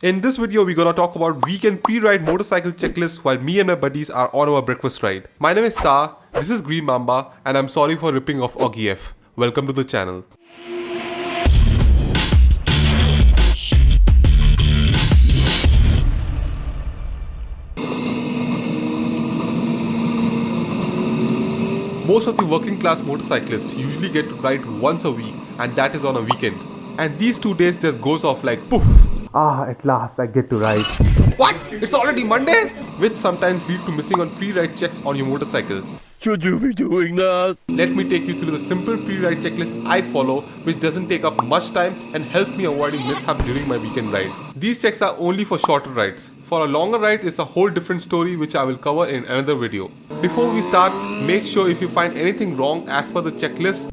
In this video, we're gonna talk about weekend pre-ride motorcycle checklist while me and my buddies are on our breakfast ride. My name is SAAR, this is Green Mamba, and I'm sorry for ripping off Augie F. Welcome to the channel. Most of the working class motorcyclists usually get to ride once a week, and that is on a weekend. And these 2 days just goes off like poof. At last I get to ride. What? It's already Monday? Which sometimes lead to missing on pre-ride checks on your motorcycle. Should you be doing that? Let me take you through the simple pre-ride checklist I follow, which doesn't take up much time and helps me avoiding mishaps during my weekend ride. These checks are only for shorter rides. For a longer ride, it's a whole different story which I will cover in another video. Before we start, make sure if you find anything wrong as per the checklist,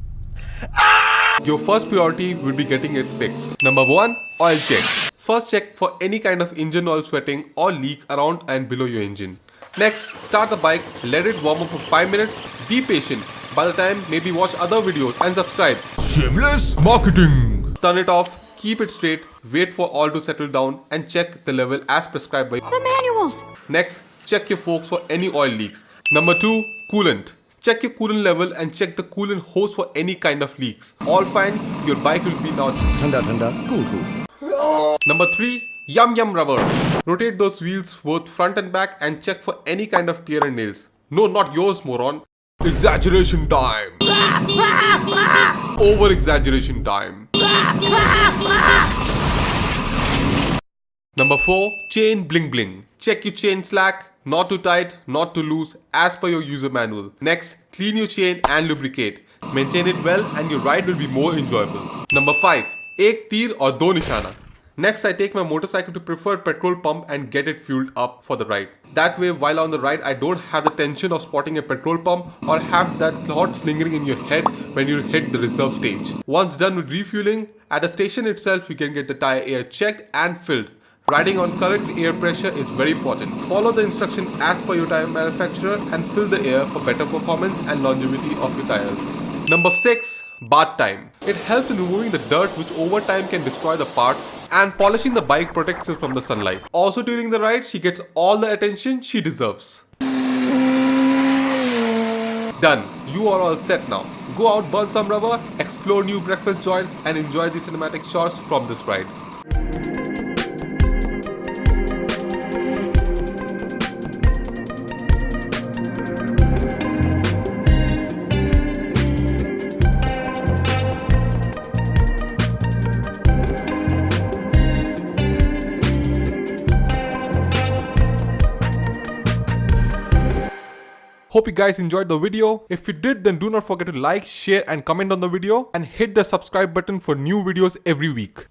your first priority will be getting it fixed. Number 1. Oil check. First, check for any kind of engine oil sweating or leak around and below your engine. Next, start the bike, let it warm up for 5 minutes, be patient. By the time, maybe watch other videos and subscribe. Shameless marketing. Turn it off, keep it straight, wait for oil to settle down and check the level as prescribed by the manuals. Next, check your forks for any oil leaks. Number 2. Coolant. Check your coolant level and check the coolant hose for any kind of leaks. All fine, your bike will be now Thanda, cool. Number 3. Yum rubber. Rotate those wheels both front and back and check for any kind of tear and nails. No, not yours, moron. Exaggeration time. Over exaggeration time. Number 4. Chain bling bling. Check your chain slack. Not too tight, not too loose, as per your user manual. Next, clean your chain and lubricate. Maintain it well and your ride will be more enjoyable. Number 5. Ek tir aur do nishana. Next, I take my motorcycle to preferred petrol pump and get it fueled up for the ride. That way, while on the ride, I don't have the tension of spotting a petrol pump or have that thought lingering in your head when you hit the reserve stage. Once done with refueling, at the station itself, you can get the tire air checked and filled. Riding on correct air pressure is very important. Follow the instruction as per your tire manufacturer and fill the air for better performance and longevity of your tires. Number 6. Bath time. It helps in removing the dirt which over time can destroy the parts, and polishing the bike protects it from the sunlight. Also during the ride, she gets all the attention she deserves. Done. You are all set now. Go out, burn some rubber, explore new breakfast joints and enjoy the cinematic shots from this ride. Hope you guys enjoyed the video. If you did, then do not forget to like, share and comment on the video and hit the subscribe button for new videos every week.